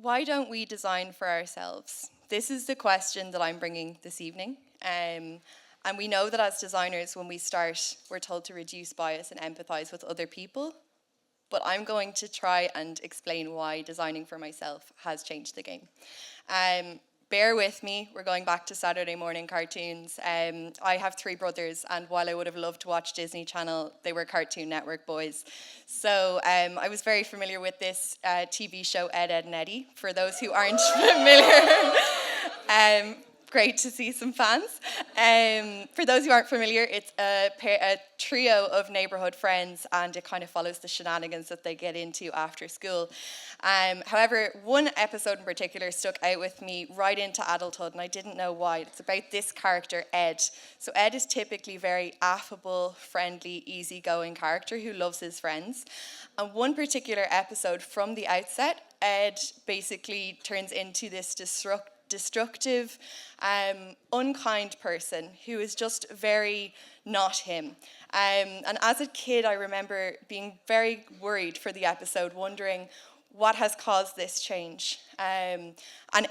why don't we design for ourselves? This is the question that I'm bringing this evening. And we know that as designers, when we start, we're told to reduce bias and empathize with other people. But I'm going to try and explain why designing for myself has changed the game. Bear with me, we're going back to Saturday morning cartoons. I have 3 brothers, and while I would have loved to watch Disney Channel, they were Cartoon Network boys. So I was very familiar with this TV show, Ed, Edd and Eddy. For those who aren't familiar, great to see some fans. For those who aren't familiar, it's a trio of neighbourhood friends, and it kind of follows the shenanigans that they get into after school. However, one episode in particular stuck out with me right into adulthood, and I didn't know why. It's about this character, Ed. So Ed is typically very affable, friendly, easygoing character who loves his friends. And one particular episode from the outset, Ed basically turns into this destructive, unkind person who is just very not him. And as a kid, I remember being very worried for the episode, wondering what has caused this change. And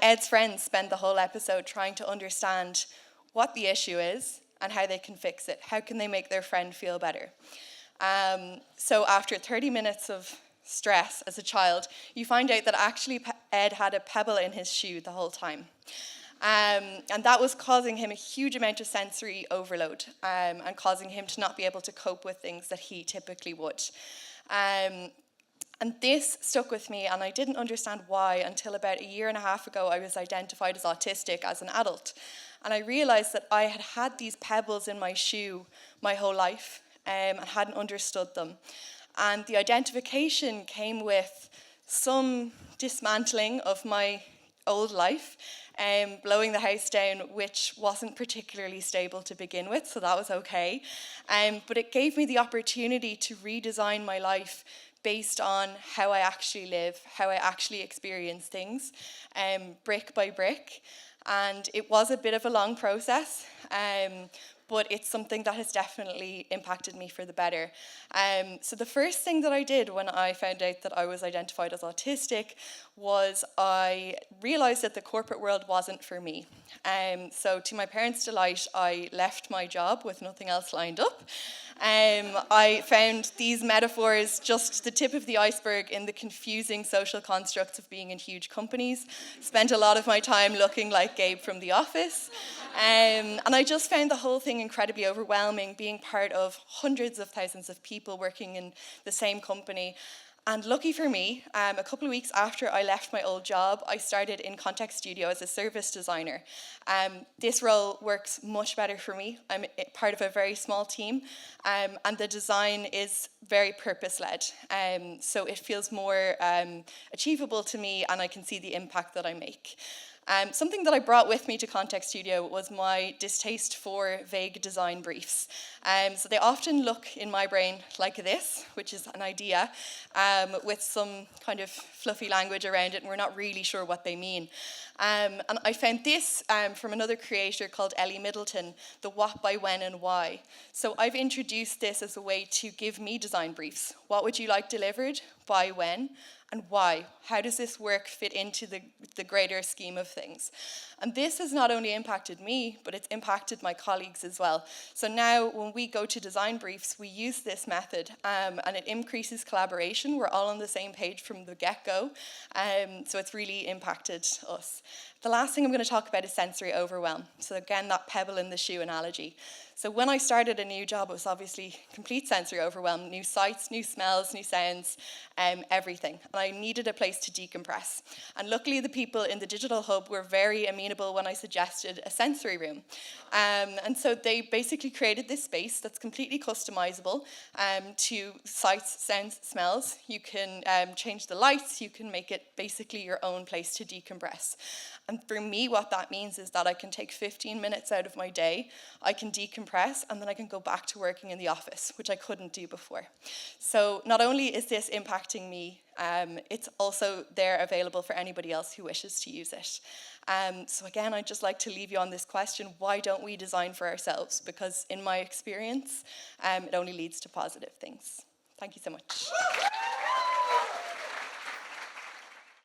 Ed's friends spend the whole episode trying to understand what the issue is and how they can fix it. How can they make their friend feel better? So after 30 minutes of stress as a child, you find out that actually Ed had a pebble in his shoe the whole time. And that was causing him a huge amount of sensory overload, and causing him to not be able to cope with things that he typically would. And this stuck with me, and I didn't understand why until about 1.5 years ago I was identified as autistic as an adult. And I realised that I had had these pebbles in my shoe my whole life, and hadn't understood them. And the identification came with some dismantling of my old life, blowing the house down, which wasn't particularly stable to begin with, so that was okay. But it gave me the opportunity to redesign my life based on how I actually live, how I actually experience things, brick by brick. And it was a bit of a long process, but it's something that has definitely impacted me for the better. So the first thing that I did when I found out that I was identified as autistic was I realised that the corporate world wasn't for me. So to my parents' delight, I left my job with nothing else lined up. I found these metaphors just the tip of the iceberg in the confusing social constructs of being in huge companies. Spent a lot of my time looking like Gabe from The Office. And I just found the whole thing incredibly overwhelming, being part of hundreds of thousands of people working in the same company. And lucky for me, a couple of weeks after I left my old job, I started in Context Studio as a service designer. This role works much better for me. I'm part of a very small team, and the design is very purpose-led. So it feels more achievable to me, and I can see the impact that I make. Something that I brought with me to Context Studio was my distaste for vague design briefs. So they often look in my brain like this, which is an idea, with some kind of fluffy language around it, and we're not really sure what they mean. And I found this from another creator called Ellie Middleton, the what, by, when, and why. So I've introduced this as a way to give me design briefs. What would you like delivered, by when, and why? How does this work fit into the greater scheme of things? And this has not only impacted me, but it's impacted my colleagues as well. So now when we go to design briefs, we use this method, and it increases collaboration. We're all on the same page from the get-go, so it's really impacted us. The last thing I'm going to talk about is sensory overwhelm. So again, that pebble in the shoe analogy. So when I started a new job, it was obviously complete sensory overwhelm, new sights, new smells, new sounds, everything. And I needed a place to decompress. And luckily, the people in the digital hub were very amenable when I suggested a sensory room. And so they basically created this space that's completely customizable to sights, sounds, smells. You can change the lights. You can make it basically your own place to decompress. And for me, what that means is that I can take 15 minutes out of my day, I can decompress, and then I can go back to working in the office, which I couldn't do before. So not only is this impacting me, it's also there available for anybody else who wishes to use it. So again, I'd just like to leave you on this question: why don't we design for ourselves? Because in my experience, it only leads to positive things. Thank you so much.